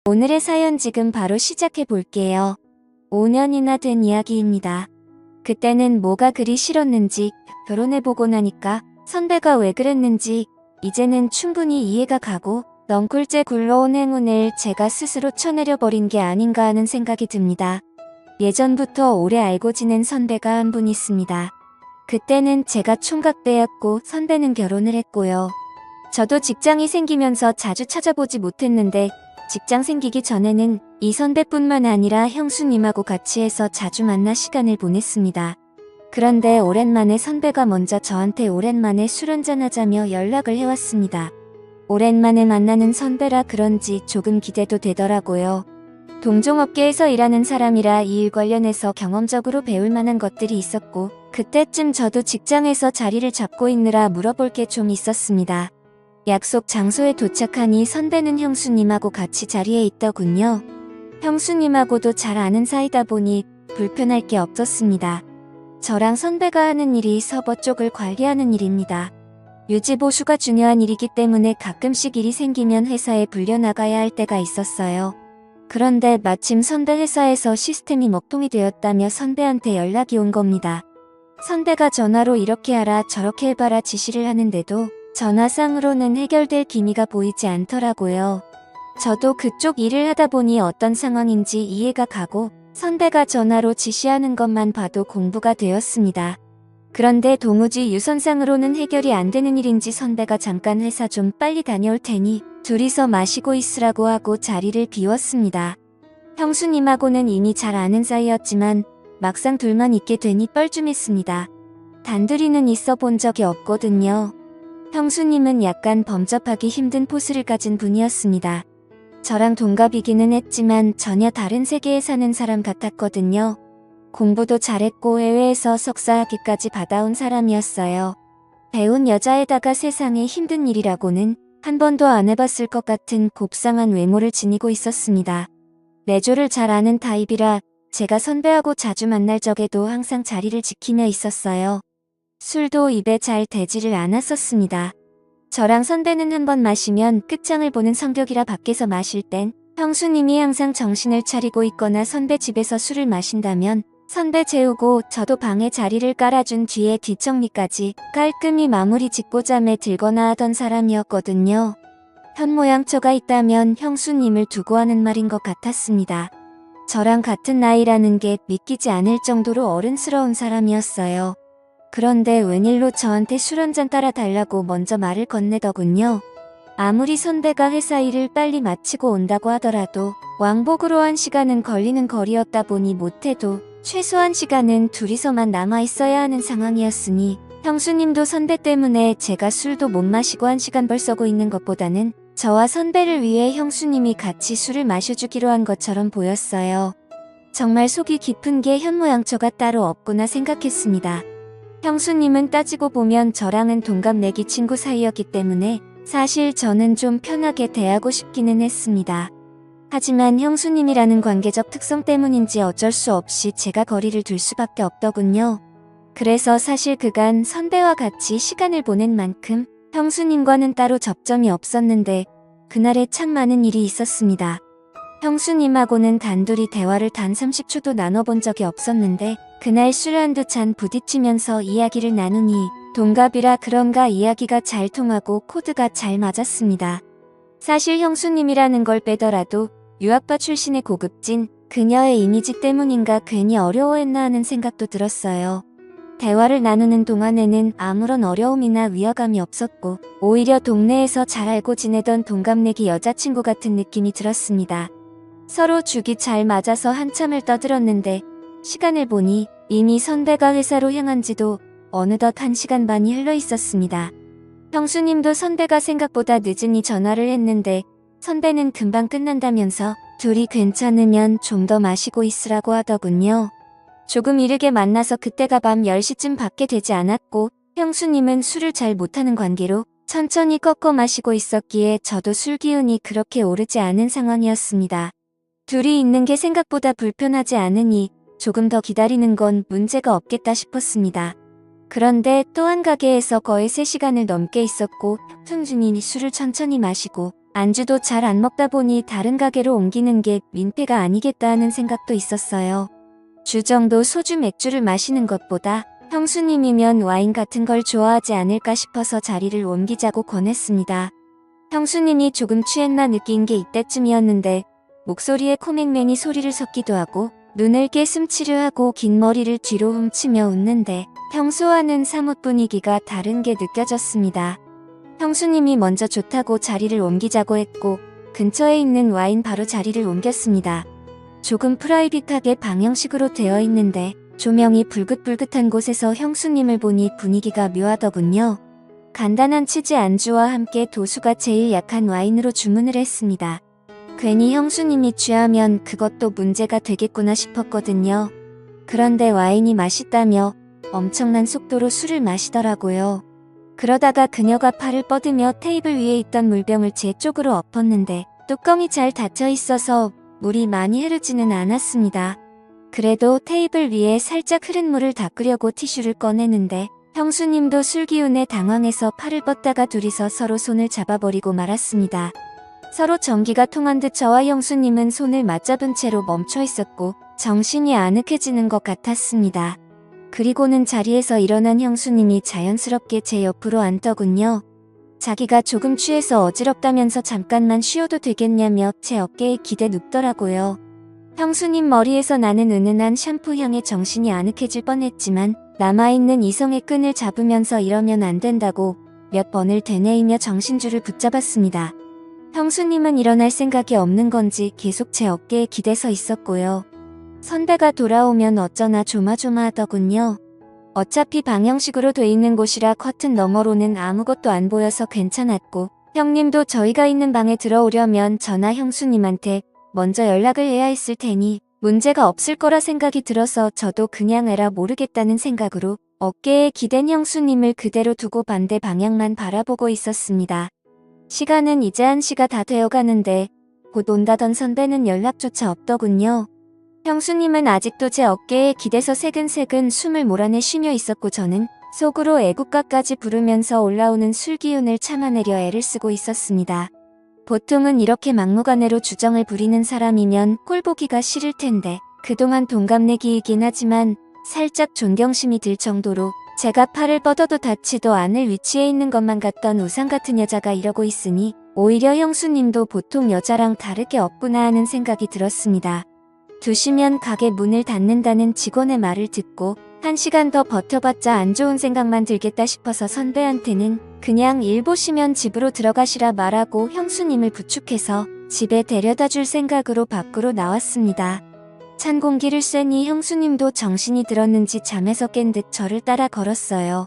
오늘의 사연 지금 바로 시작해 볼게요. 5년이나 된 이야기입니다. 그때는 뭐가 그리 싫었는지, 결혼해보고 나니까 선배가 왜 그랬는지 이제는 충분히 이해가 가고 넝쿨째 굴러온 행운을 제가 스스로 쳐내려버린 게 아닌가 하는 생각이 듭니다. 예전부터 오래 알고 지낸 선배가 한 분 있습니다. 그때는 제가 총각배였고 선배는 결혼을 했고요. 저도 직장이 생기면서 자주 찾아보지 못했는데 직장 생기기 전에는 이 선배뿐만 아니라 형수님하고 같이 해서 자주 만나 시간을 보냈습니다. 그런데 오랜만에 선배가 먼저 저한테 오랜만에 술 한잔하자며 연락을 해왔습니다. 오랜만에 만나는 선배라 그런지 조금 기대도 되더라고요. 동종업계에서 일하는 사람이라 이 일 관련해서 경험적으로 배울 만한 것들이 있었고 그때쯤 저도 직장에서 자리를 잡고 있느라 물어볼 게 좀 있었습니다. 약속 장소에 도착하니 선배는 형수님하고 같이 자리에 있더군요. 형수님하고도 잘 아는 사이다 보니 불편할 게 없었습니다. 저랑 선배가 하는 일이 서버 쪽을 관리하는 일입니다. 유지보수가 중요한 일이기 때문에 가끔씩 일이 생기면 회사에 불려나가야 할 때가 있었어요. 그런데 마침 선배 회사에서 시스템이 먹통이 되었다며 선배한테 연락이 온 겁니다. 선배가 전화로 이렇게 하라 저렇게 해봐라 지시를 하는데도 전화상으로는 해결될 기미가 보이지 않더라고요. 저도 그쪽 일을 하다 보니 어떤 상황인지 이해가 가고 선배가 전화로 지시하는 것만 봐도 공부가 되었습니다. 그런데 도무지 유선상으로는 해결이 안 되는 일인지 선배가 잠깐 회사 좀 빨리 다녀올 테니 둘이서 마시고 있으라고 하고 자리를 비웠습니다. 형수님하고는 이미 잘 아는 사이였지만 막상 둘만 있게 되니 뻘쭘했습니다. 단둘이는 있어 본 적이 없거든요. 형수님은 약간 범접하기 힘든 포스를 가진 분이었습니다. 저랑 동갑이기는 했지만 전혀 다른 세계에 사는 사람 같았거든요. 공부도 잘했고 해외에서 석사학위까지 받아온 사람이었어요. 배운 여자에다가 세상에 힘든 일이라고는 한 번도 안 해봤을 것 같은 곱상한 외모를 지니고 있었습니다. 내조를 잘 아는 타입이라 제가 선배하고 자주 만날 적에도 항상 자리를 지키며 있었어요. 술도 입에 잘 대지를 않았었습니다. 저랑 선배는 한 번 마시면 끝장을 보는 성격이라 밖에서 마실 땐 형수님이 항상 정신을 차리고 있거나 선배 집에서 술을 마신다면 선배 재우고 저도 방에 자리를 깔아준 뒤에 뒷정리까지 깔끔히 마무리 짓고 잠에 들거나 하던 사람이었거든요. 현모양처가 있다면 형수님을 두고 하는 말인 것 같았습니다. 저랑 같은 나이라는 게 믿기지 않을 정도로 어른스러운 사람이었어요. 그런데 웬일로 저한테 술 한잔 따라 달라고 먼저 말을 건네더군요. 아무리 선배가 회사 일을 빨리 마치고 온다고 하더라도 왕복으로 1시간은 걸리는 거리였다 보니 못해도 최소한 시간은 둘이서만 남아있어야 하는 상황이었으니 형수님도 선배 때문에 제가 술도 못 마시고 1시간 벌 써고 있는 것보다는 저와 선배를 위해 형수님이 같이 술을 마셔주기로 한 것처럼 보였어요. 정말 속이 깊은 게 현모양처가 따로 없구나 생각했습니다. 형수님은 따지고 보면 저랑은 동갑내기 친구 사이였기 때문에 사실 저는 좀 편하게 대하고 싶기는 했습니다. 하지만 형수님이라는 관계적 특성 때문인지 어쩔 수 없이 제가 거리를 둘 수밖에 없더군요. 그래서 사실 그간 선배와 같이 시간을 보낸 만큼 형수님과는 따로 접점이 없었는데 그날에 참 많은 일이 있었습니다. 형수님하고는 단둘이 대화를 단 30초도 나눠본 적이 없었는데 그날 술 한두 잔 부딪히면서 이야기를 나누니 동갑이라 그런가 이야기가 잘 통하고 코드가 잘 맞았습니다. 사실 형수님이라는 걸 빼더라도 유학파 출신의 고급진 그녀의 이미지 때문인가 괜히 어려워했나 하는 생각도 들었어요. 대화를 나누는 동안에는 아무런 어려움이나 위화감이 없었고 오히려 동네에서 잘 알고 지내던 동갑내기 여자친구 같은 느낌이 들었습니다. 서로 죽이 잘 맞아서 한참을 떠들었는데 시간을 보니 이미 선배가 회사로 향한 지도 어느덧 1시간 반이 흘러 있었습니다. 형수님도 선배가 생각보다 늦으니 전화를 했는데 선배는 금방 끝난다면서 둘이 괜찮으면 좀 더 마시고 있으라고 하더군요. 조금 이르게 만나서 그때가 밤 10시쯤 밖에 되지 않았고 형수님은 술을 잘 못하는 관계로 천천히 꺾어 마시고 있었기에 저도 술 기운이 그렇게 오르지 않은 상황이었습니다. 둘이 있는 게 생각보다 불편하지 않으니 조금 더 기다리는 건 문제가 없겠다 싶었습니다. 그런데 또 한 가게에서 거의 3시간을 넘게 있었고 형준이 술을 천천히 마시고 안주도 잘 안 먹다 보니 다른 가게로 옮기는 게 민폐가 아니겠다 하는 생각도 있었어요. 주 정도 소주 맥주를 마시는 것보다 형수님이면 와인 같은 걸 좋아하지 않을까 싶어서 자리를 옮기자고 권했습니다. 형수님이 조금 취했나 느낀 게 이때쯤이었는데 목소리에 코맹맹이 소리를 섞기도 하고 눈을 깨슴치려 하고 긴 머리를 뒤로 훔치며 웃는데 평소와는 사뭇 분위기가 다른 게 느껴졌습니다. 형수님이 먼저 좋다고 자리를 옮기자고 했고 근처에 있는 와인 바로 자리를 옮겼습니다. 조금 프라이빗하게 방형식으로 되어 있는데 조명이 불긋불긋한 곳에서 형수님을 보니 분위기가 묘하더군요. 간단한 치즈 안주와 함께 도수가 제일 약한 와인으로 주문을 했습니다. 괜히 형수님이 취하면 그것도 문제가 되겠구나 싶었거든요. 그런데 와인이 맛있다며 엄청난 속도로 술을 마시더라고요. 그러다가 그녀가 팔을 뻗으며 테이블 위에 있던 물병을 제 쪽으로 엎었는데 뚜껑이 잘 닫혀 있어서 물이 많이 흐르지는 않았습니다. 그래도 테이블 위에 살짝 흐른 물을 닦으려고 티슈를 꺼내는데 형수님도 술 기운에 당황해서 팔을 뻗다가 둘이서 서로 손을 잡아버리고 말았습니다. 서로 전기가 통한 듯 저와 형수님은 손을 맞잡은 채로 멈춰 있었고 정신이 아늑해지는 것 같았습니다. 그리고는 자리에서 일어난 형수님이 자연스럽게 제 옆으로 앉더군요. 자기가 조금 취해서 어지럽다면서 잠깐만 쉬어도 되겠냐며 제 어깨에 기대 눕더라고요. 형수님 머리에서 나는 은은한 샴푸 향에 정신이 아늑해질 뻔했지만 남아있는 이성의 끈을 잡으면서 이러면 안 된다고 몇 번을 되뇌이며 정신줄을 붙잡았습니다. 형수님은 일어날 생각이 없는 건지 계속 제 어깨에 기대서 있었고요. 선배가 돌아오면 어쩌나 조마조마하더군요. 어차피 방형식으로 돼 있는 곳이라 커튼 너머로는 아무것도 안 보여서 괜찮았고 형님도 저희가 있는 방에 들어오려면 저나 형수님한테 먼저 연락을 해야 했을 테니 문제가 없을 거라 생각이 들어서 저도 그냥 에라 모르겠다는 생각으로 어깨에 기댄 형수님을 그대로 두고 반대 방향만 바라보고 있었습니다. 시간은 이제 1시가 다 되어가는데 곧 온다던 선배는 연락조차 없더군요. 형수님은 아직도 제 어깨에 기대서 새근새근 숨을 몰아내 쉬며 있었고 저는 속으로 애국가까지 부르면서 올라오는 술기운을 참아내려 애를 쓰고 있었습니다. 보통은 이렇게 막무가내로 주정을 부리는 사람이면 꼴보기가 싫을 텐데 그동안 동갑내기이긴 하지만 살짝 존경심이 들 정도로 제가 팔을 뻗어도 닿지도 않을 위치에 있는 것만 같던 우상 같은 여자가 이러고 있으니 오히려 형수님도 보통 여자랑 다르게 없구나 하는 생각이 들었습니다. 2시면 가게 문을 닫는다는 직원의 말을 듣고 1시간 더 버텨봤자 안 좋은 생각만 들겠다 싶어서 선배한테는 그냥 일 보시면 집으로 들어가시라 말하고 형수님을 부축해서 집에 데려다 줄 생각으로 밖으로 나왔습니다. 찬 공기를 쐬니 형수님도 정신이 들었는지 잠에서 깬 듯 저를 따라 걸었어요.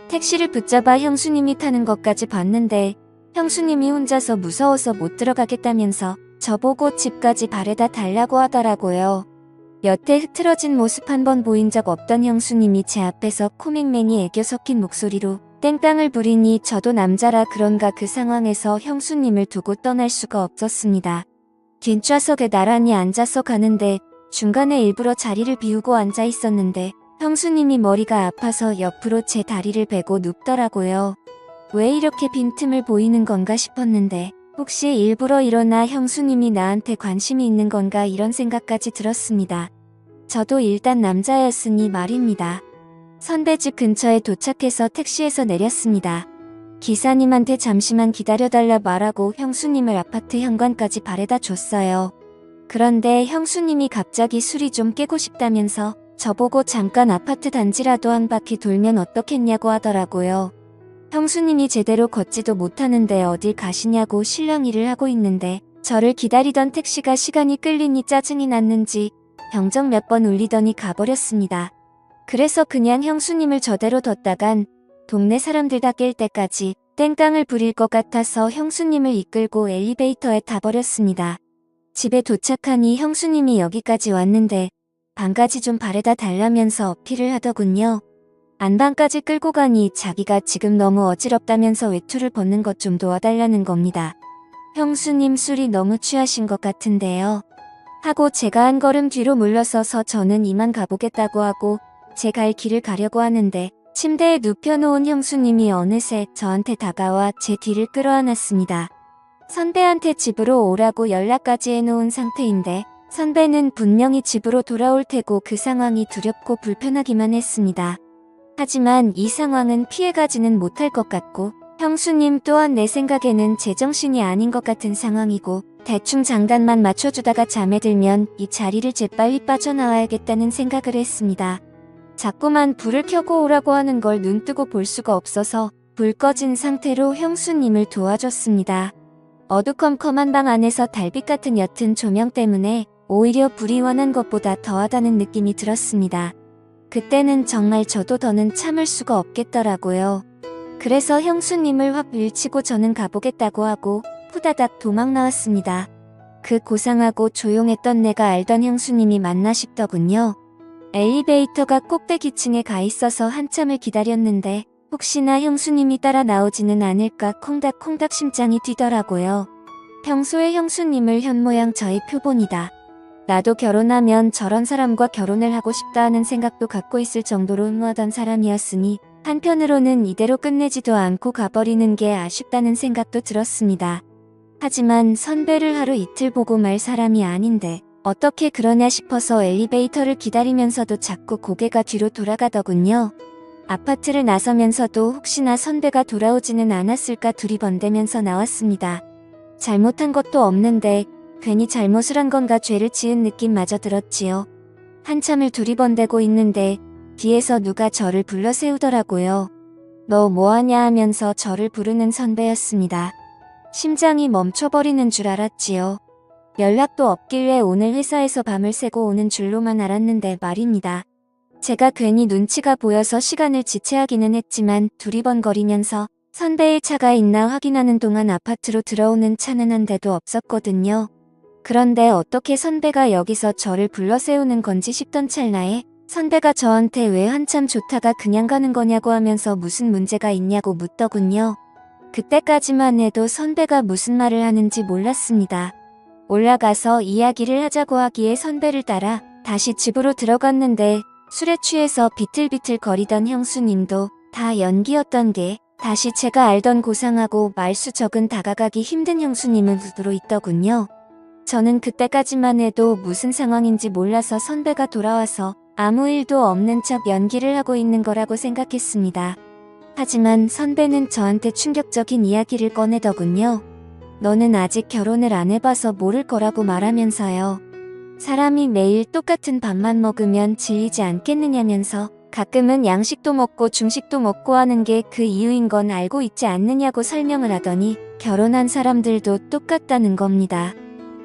택시를 붙잡아 형수님이 타는 것까지 봤는데 형수님이 혼자서 무서워서 못 들어가겠다면서 저보고 집까지 바래다 달라고 하더라고요. 여태 흐트러진 모습 한 번 보인 적 없던 형수님이 제 앞에서 코맹맹이 애교 섞인 목소리로 땡깡을 부리니 저도 남자라 그런가 그 상황에서 형수님을 두고 떠날 수가 없었습니다. 뒷좌석에 나란히 앉아서 가는데 중간에 일부러 자리를 비우고 앉아 있었는데 형수님이 머리가 아파서 옆으로 제 다리를 베고 눕더라고요. 왜 이렇게 빈틈을 보이는 건가 싶었는데 혹시 일부러 일어나 형수님이 나한테 관심이 있는 건가 이런 생각까지 들었습니다. 저도 일단 남자였으니 말입니다. 선배 집 근처에 도착해서 택시에서 내렸습니다. 기사님한테 잠시만 기다려달라 말하고 형수님을 아파트 현관까지 바래다 줬어요. 그런데 형수님이 갑자기 술이 좀 깨고 싶다면서 저보고 잠깐 아파트 단지라도 한 바퀴 돌면 어떻겠냐고 하더라고요. 형수님이 제대로 걷지도 못하는데 어딜 가시냐고 실랑이를 하고 있는데 저를 기다리던 택시가 시간이 끌리니 짜증이 났는지 경적 몇 번 울리더니 가버렸습니다. 그래서 그냥 형수님을 저대로 뒀다간 동네 사람들 다 깰 때까지 땡깡을 부릴 것 같아서 형수님을 이끌고 엘리베이터에 타버렸습니다. 집에 도착하니 형수님이 여기까지 왔는데 방까지 좀 바래다 달라면서 어필을 하더군요. 안방까지 끌고 가니 자기가 지금 너무 어지럽다면서 외투를 벗는 것 좀 도와달라는 겁니다. 형수님 술이 너무 취하신 것 같은데요. 하고 제가 한 걸음 뒤로 물러서서 저는 이만 가보겠다고 하고 제 갈 길을 가려고 하는데 침대에 눕혀놓은 형수님이 어느새 저한테 다가와 제 뒤를 끌어안았습니다. 선배한테 집으로 오라고 연락까지 해놓은 상태인데 선배는 분명히 집으로 돌아올 테고 그 상황이 두렵고 불편하기만 했습니다. 하지만 이 상황은 피해가지는 못할 것 같고 형수님 또한 내 생각에는 제정신이 아닌 것 같은 상황이고 대충 장단만 맞춰주다가 잠에 들면 이 자리를 재빨리 빠져나와야겠다는 생각을 했습니다. 자꾸만 불을 켜고 오라고 하는 걸 눈뜨고 볼 수가 없어서 불 꺼진 상태로 형수님을 도와줬습니다. 어두컴컴한 방 안에서 달빛 같은 옅은 조명 때문에 오히려 불이 원한 것보다 더하다는 느낌이 들었습니다. 그때는 정말 저도 더는 참을 수가 없겠더라고요. 그래서 형수님을 확 밀치고 저는 가보겠다고 하고 후다닥 도망 나왔습니다. 그 고상하고 조용했던 내가 알던 형수님이 맞나 싶더군요. 엘리베이터가 꼭대기층에 가 있어서 한참을 기다렸는데 혹시나 형수님이 따라 나오지는 않을까 콩닥콩닥 심장이 뛰더라고요. 평소에 형수님을 현모양 저의 표본이다. 나도 결혼하면 저런 사람과 결혼을 하고 싶다 하는 생각도 갖고 있을 정도로 흠모하던 사람이었으니 한편으로는 이대로 끝내지도 않고 가버리는 게 아쉽다는 생각도 들었습니다. 하지만 선배를 하루 이틀 보고 말 사람이 아닌데 어떻게 그러냐 싶어서 엘리베이터를 기다리면서도 자꾸 고개가 뒤로 돌아가더군요. 아파트를 나서면서도 혹시나 선배가 돌아오지는 않았을까 두리번대면서 나왔습니다. 잘못한 것도 없는데 괜히 잘못을 한 건가 죄를 지은 느낌마저 들었지요. 한참을 두리번대고 있는데 뒤에서 누가 저를 불러 세우더라고요. 너 뭐하냐 하면서 저를 부르는 선배였습니다. 심장이 멈춰버리는 줄 알았지요. 연락도 없길래 오늘 회사에서 밤을 새고 오는 줄로만 알았는데 말입니다. 제가 괜히 눈치가 보여서 시간을 지체하기는 했지만 두리번거리면서 선배의 차가 있나 확인하는 동안 아파트로 들어오는 차는 한 대도 없었거든요. 그런데 어떻게 선배가 여기서 저를 불러 세우는 건지 싶던 찰나에 선배가 저한테 왜 한참 좋다가 그냥 가는 거냐고 하면서 무슨 문제가 있냐고 묻더군요. 그때까지만 해도 선배가 무슨 말을 하는지 몰랐습니다. 올라가서 이야기를 하자고 하기에 선배를 따라 다시 집으로 들어갔는데 술에 취해서 비틀비틀 거리던 형수님도 다 연기였던 게 다시 제가 알던 고상하고 말수 적은 다가가기 힘든 형수님은 후드로 있더군요. 저는 그때까지만 해도 무슨 상황인지 몰라서 선배가 돌아와서 아무 일도 없는 척 연기를 하고 있는 거라고 생각했습니다. 하지만 선배는 저한테 충격적인 이야기를 꺼내더군요. 너는 아직 결혼을 안 해봐서 모를 거라고 말하면서요. 사람이 매일 똑같은 밥만 먹으면 질리지 않겠느냐면서 가끔은 양식도 먹고 중식도 먹고 하는 게 그 이유인 건 알고 있지 않느냐고 설명을 하더니 결혼한 사람들도 똑같다는 겁니다.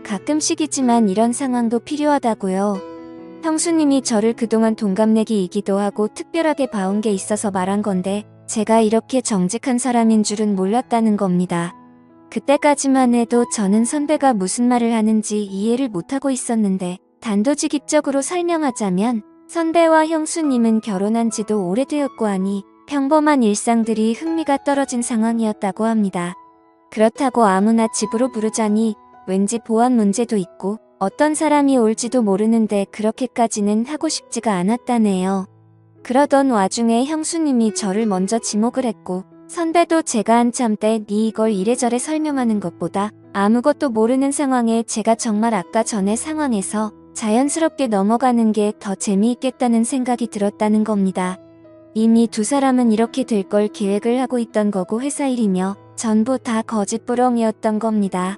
가끔씩이지만 이런 상황도 필요하다고요. 형수님이 저를 그동안 동갑내기이기도 하고 특별하게 봐온 게 있어서 말한 건데 제가 이렇게 정직한 사람인 줄은 몰랐다는 겁니다. 그때까지만 해도 저는 선배가 무슨 말을 하는지 이해를 못하고 있었는데 단도직입적으로 설명하자면 선배와 형수님은 결혼한 지도 오래되었고 하니 평범한 일상들이 흥미가 떨어진 상황이었다고 합니다. 그렇다고 아무나 집으로 부르자니 왠지 보안 문제도 있고 어떤 사람이 올지도 모르는데 그렇게까지는 하고 싶지가 않았다네요. 그러던 와중에 형수님이 저를 먼저 지목을 했고 선배도 제가 한참 때 네 이걸 이래저래 설명하는 것보다 아무것도 모르는 상황에 제가 정말 아까 전에 상황에서 자연스럽게 넘어가는 게 더 재미있겠다는 생각이 들었다는 겁니다. 이미 두 사람은 이렇게 될 걸 계획을 하고 있던 거고 회사 일이며 전부 다 거짓부렁이었던 겁니다.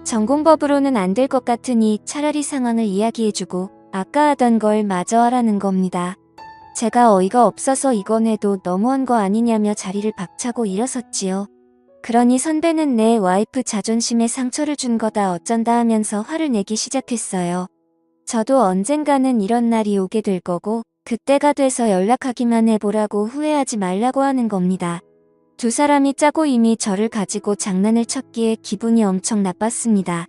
전공법으로는 안 될 것 같으니 차라리 상황을 이야기해주고 아까 하던 걸 마저 하라는 겁니다. 제가 어이가 없어서 이건 해도 너무한 거 아니냐며 자리를 박차고 일어섰지요. 그러니 선배는 내 와이프 자존심에 상처를 준 거다 어쩐다 하면서 화를 내기 시작했어요. 저도 언젠가는 이런 날이 오게 될 거고 그때가 돼서 연락하기만 해보라고 후회하지 말라고 하는 겁니다. 두 사람이 짜고 이미 저를 가지고 장난을 쳤기에 기분이 엄청 나빴습니다.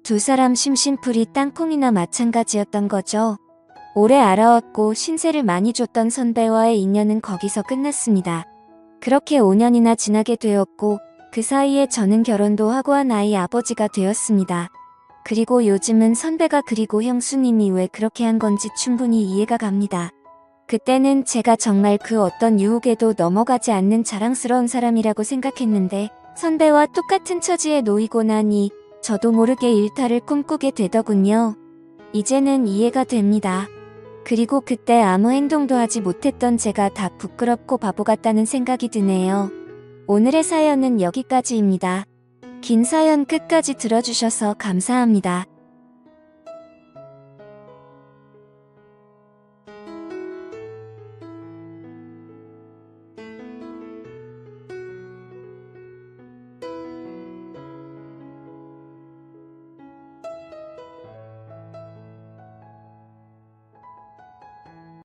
두 사람 심심풀이 땅콩이나 마찬가지였던 거죠. 오래 알아왔고 신세를 많이 줬던 선배와의 인연은 거기서 끝났습니다. 그렇게 5년이나 지나게 되었고 그 사이에 저는 결혼도 하고 한 아이 아버지가 되었습니다. 그리고 요즘은 선배가 그리고 형수님이 왜 그렇게 한 건지 충분히 이해가 갑니다. 그때는 제가 정말 그 어떤 유혹에도 넘어가지 않는 자랑스러운 사람이라고 생각했는데 선배와 똑같은 처지에 놓이고 나니 저도 모르게 일탈을 꿈꾸게 되더군요. 이제는 이해가 됩니다. 그리고 그때 아무 행동도 하지 못했던 제가 다 부끄럽고 바보 같다는 생각이 드네요. 오늘의 사연은 여기까지입니다. 긴 사연 끝까지 들어주셔서 감사합니다.